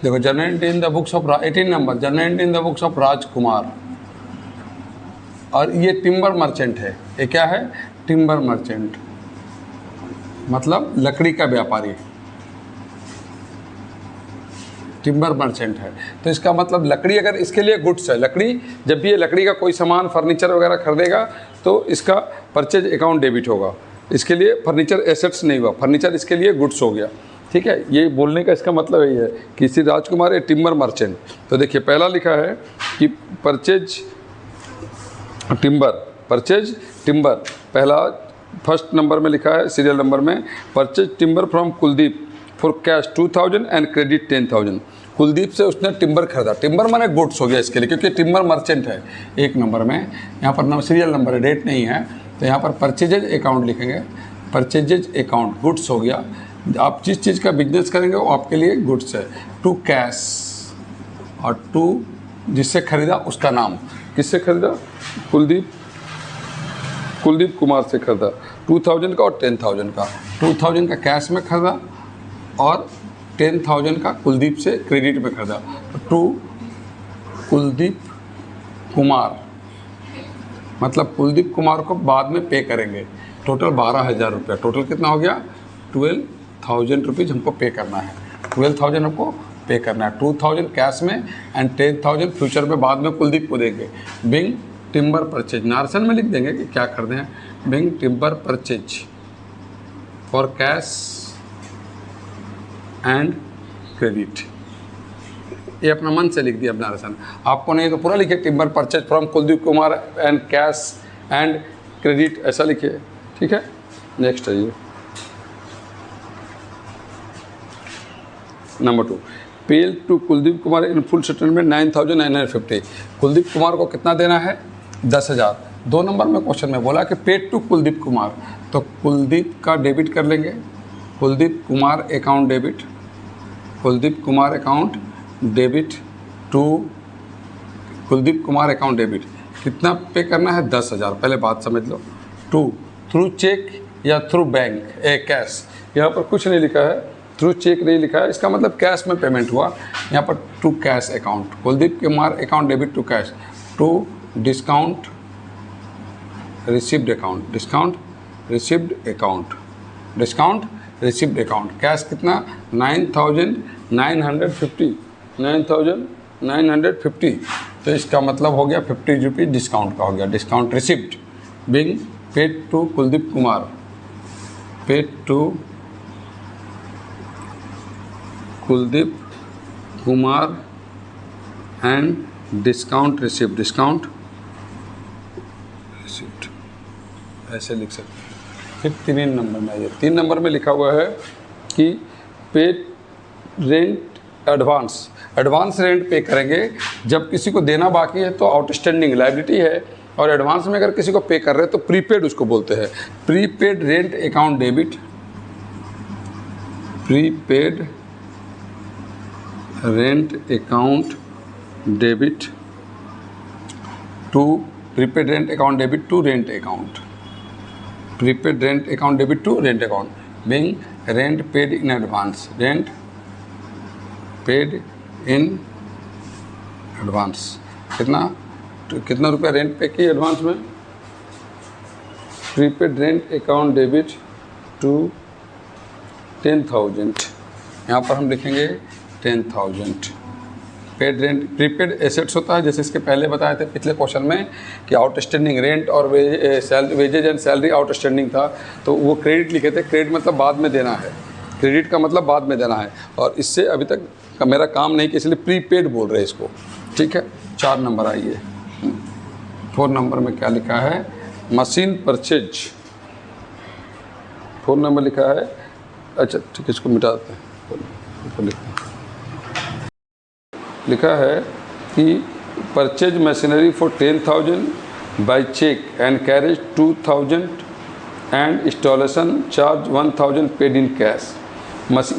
देखो, generated in the books of 18 number, generated in the books of Rajkumar, और ये timber merchant है। ये क्या है? टिम्बर मर्चेंट, मतलब लकड़ी का व्यापारी, टिम्बर मर्चेंट है। तो इसका मतलब लकड़ी, अगर इसके लिए गुड्स है, लकड़ी, जब भी ये लकड़ी का कोई सामान फर्नीचर वगैरह खरीदेगा तो इसका परचेज अकाउंट डेबिट होगा। इसके लिए फर्नीचर एसेट्स नहीं हुआ, फर्नीचर इसके लिए गुड्स हो गया। ठीक है, ये बोलने का इसका मतलब यही है कि श्री राजकुमार ए टिम्बर मर्चेंट। तो देखिए, पहला लिखा है कि परचेज टिम्बर, परचेज टिम्बर, पहला फर्स्ट नंबर में लिखा है, सीरियल नंबर में, purchase timber from Kuldeep for cash 2000 and credit 10,000। Kuldeep से उसने टिम्बर खरीदा। टिम्बर माने गुड्स हो गया इसके लिए, क्योंकि टिम्बर मर्चेंट है। एक नंबर में यहाँ पर सीरियल नंबर है, डेट नहीं है, तो यहाँ पर परचेजेज अकाउंट लिखेंगे। परचेजेज अकाउंट गुड्स हो गया। आप जिस चीज़ का बिजनेस करेंगे वो आपके लिए गुड्स है। टू कैश, और टू जिससे खरीदा उसका नाम, किससे खरीदा? कुलदीप कुमार से खरीदा। 2000 का और 10,000 का। 2000 का कैश में खरीदा और 10,000 का कुलदीप से क्रेडिट में खरीदा। टू कुलदीप कुमार, मतलब कुलदीप कुमार को बाद में पे करेंगे। टोटल 12,000 रुपया। टोटल कितना हो गया? 12,000 रुपीज़ हमको पे करना है। 12,000 हमको पे करना है। 2,000 कैश में एंड 10,000 फ्यूचर में बाद में कुलदीप को देंगे। बिंग टिम्बर परचेज, नार्सन में लिख देंगे कि क्या कर दें। Being timber purchase for cash and credit, ये अपना मन से लिख दिया अपना नार्सन। आपको नहीं तो पूरा लिखे, timber purchase from Kuldeep Kumar and cash and credit, ऐसा लिखिए। ठीक है, नेक्स्ट है ये number 2, paid to Kuldeep Kumar in full settlement 9,950। Kuldeep Kumar को कितना देना है? 10,000। 2 नंबर में क्वेश्चन में बोला कि पेड टू कुलदीप कुमार, तो कुलदीप का डेबिट कर लेंगे। Kuldeep Kumar account debit, Kuldeep Kumar account debit to Kuldeep Kumar account debit. कितना पे करना है? 10,000। पहले बात समझ लो। टू थ्रू चेक या थ्रू बैंक कैश, यहाँ पर कुछ नहीं लिखा है, थ्रू चेक नहीं लिखा है, इसका मतलब कैश में पेमेंट हुआ। यहाँ पर to cash account, Kuldeep Kumar account debit to cash. To discount received account, discount received account, discount received account. Cash कितना? 9,950, 9,950। तो इसका मतलब हो गया 50 रुपीज़ डिस्काउंट का हो गया। Discount receipt being paid to Kuldeep Kumar, paid to Kuldeep Kumar and discount receipt, discount receipt, ऐसे लिख सकते हैं। फिर 3 नंबर में आइए। 3 नंबर में लिखा हुआ है कि paid rent advance, advance rent पे करेंगे जब किसी को देना बाकी है तो आउटस्टैंडिंग लायबिलिटी है, और एडवांस में अगर किसी को पे कर रहे हैं तो प्रीपेड उसको बोलते हैं। Prepaid rent account debit, prepaid rent account debit to prepaid rent account debit to rent account, prepaid rent account debit to rent account being rent paid in advance, rent paid in advance. कितना रुपया rent pay किए advance में? Prepaid rent account debit to 10,000, यहाँ पर हम लिखेंगे 10,000। Paid rent, prepaid assets होता है, जैसे इसके पहले बताए थे पिछले क्वेश्चन में कि आउटस्टैंडिंग रेंट और वेजेज एंड सैलरी आउटस्टैंडिंग था, तो वो क्रेडिट लिखे थे। क्रेडिट मतलब बाद में देना है, क्रेडिट का मतलब बाद में देना है, और इससे अभी तक मेरा काम नहीं कि इसलिए प्रीपेड बोल रहे हैं इसको। ठीक है, 4 नंबर आइए। 4 नंबर में क्या लिखा है? Machine purchase. 4 नंबर लिखा है, अच्छा ठीक है, इसको मिटा देते हैं। लिखा है कि purchase machinery for 10,000 by cheque and carriage 2,000 and installation charge 1,000 paid in cash.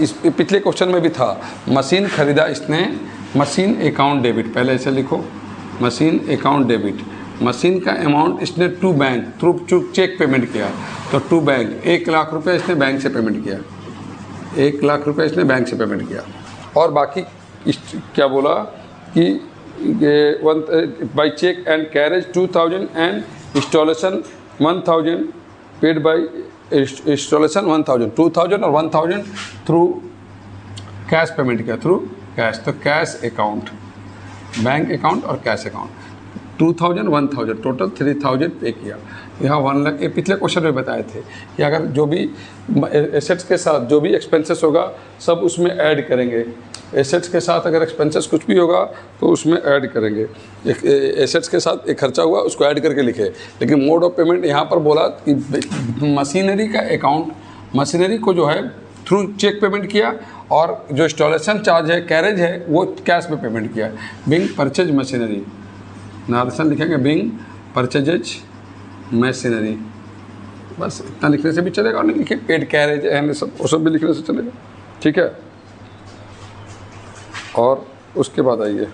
इस पिछले क्वेश्चन में भी था, मशीन खरीदा इसने, मशीन अकाउंट डेबिट, पहले ऐसे लिखो, मशीन अकाउंट डेबिट। मशीन का अमाउंट इसने to bank through cheque payment किया, तो टू बैंक 1 लाख रुपये इसने बैंक से पेमेंट किया, 1 लाख रुपये इसने बैंक से पेमेंट किया, और बाकी क्या बोला कि by cheque and carriage 2000 and installation 1000 paid by installation 1000, 2000 और 1000 थ्रू कैश पेमेंट किया, थ्रू कैश। तो कैश अकाउंट, बैंक अकाउंट और कैश अकाउंट 2000 1000 टोटल 3000 पे किया। यहाँ 1 लाख, ये पिछले क्वेश्चन में बताए थे कि अगर जो भी एसेट्स के साथ जो भी एक्सपेंसेस होगा सब उसमें ऐड करेंगे। एसेट्स के साथ अगर एक्सपेंसेस कुछ भी होगा तो उसमें ऐड करेंगे। एक एसेट्स के साथ एक खर्चा हुआ उसको ऐड करके लिखे। लेकिन मोड ऑफ पेमेंट यहाँ पर बोला कि मशीनरी का अकाउंट, मशीनरी को जो है थ्रू चेक पेमेंट किया और जो इंस्टॉलेशन चार्ज है, कैरेज है, वो कैश में पेमेंट किया। बिंग परचेज मशीनरी, नारेशन लिखेंगे बिंग परचेजेज मशीनरी, बस इतना लिखने से भी चलेगा। और नहीं लिखे पेड कैरेज एंड सब, वो सब भी लिखने से चलेगा, ठीक है। और उसके बाद आइए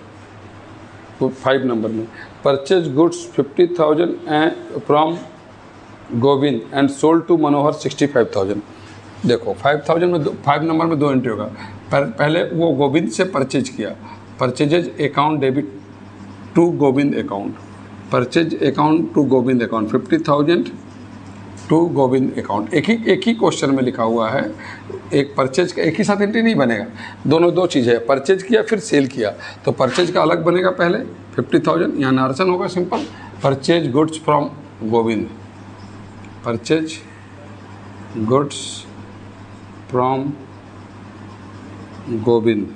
तो 5 नंबर में purchase goods 50,000 and from Govind and sold to Manohar 65,000। देखो 5,000 में 5 नंबर में 2 एंट्री होगा। पहले वो गोविंद से परचेज किया, purchases account debit to Govind account, purchase account to Govind account 50,000 to Govind account. एक ही क्वेश्चन में लिखा हुआ है। एक परचेज का एक ही साथ एंट्री नहीं बनेगा, दोनों 2 चीज़ें है। परचेज किया फिर सेल किया, तो परचेज का अलग बनेगा पहले 50,000, यहाँ नार्सन होगा simple. Purchase goods from Govind, purchase goods from Govind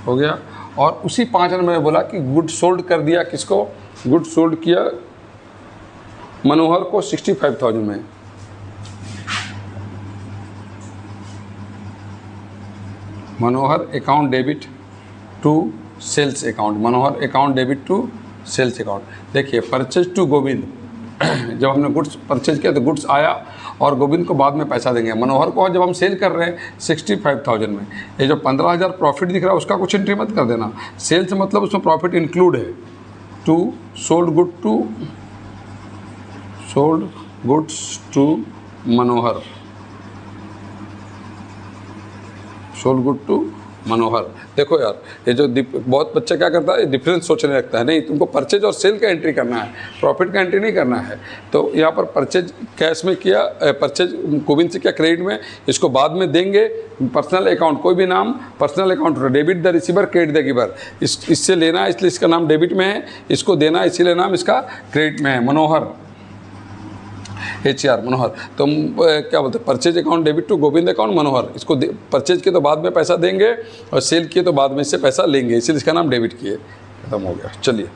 हो गया। और उसी 5 नंबर में बोला कि गुड सोल्ड कर दिया, किसको? गुड सोल्ड किया मनोहर को 65,000 में। Manohar account debit to sales account, Manohar account debit to sales account. देखिए परचेज टू गोविंद, जब हमने गुड्स परचेज किया तो गुड्स आया और गोविंद को बाद में पैसा देंगे। मनोहर को जब हम सेल कर रहे हैं 65,000 में, ये जो 15,000 प्रॉफिट दिख रहा है उसका कुछ एंट्री मत कर देना। सेल्स मतलब उसमें प्रॉफिट इंक्लूड है। To sold goods to Manohar, sold good to Manohar. देखो यार, ये जो बहुत बच्चा क्या करता है, डिफरेंस सोचने लगता है। नहीं, तुमको परचेज और सेल का एंट्री करना है, प्रॉफिट का एंट्री नहीं करना है। तो यहाँ पर परचेज कैश में किया, परचेज गोविंद से किया क्रेडिट में, इसको बाद में देंगे। पर्सनल अकाउंट, कोई भी नाम personal account, debit the receiver credit the giver, इससे लेना है इसलिए इसका नाम डेबिट में है, इसको देना है इसीलिए नाम इसका क्रेडिट में है। मनोहर HR मनोहर। तो क्या बोलते हैं, purchase account debit to Govind account Manohar. इसको परचेज किए तो बाद में पैसा देंगे और सेल किए तो बाद में इससे पैसा लेंगे, इसीलिए इसका नाम डेबिट किए। खत्म हो गया। चलिए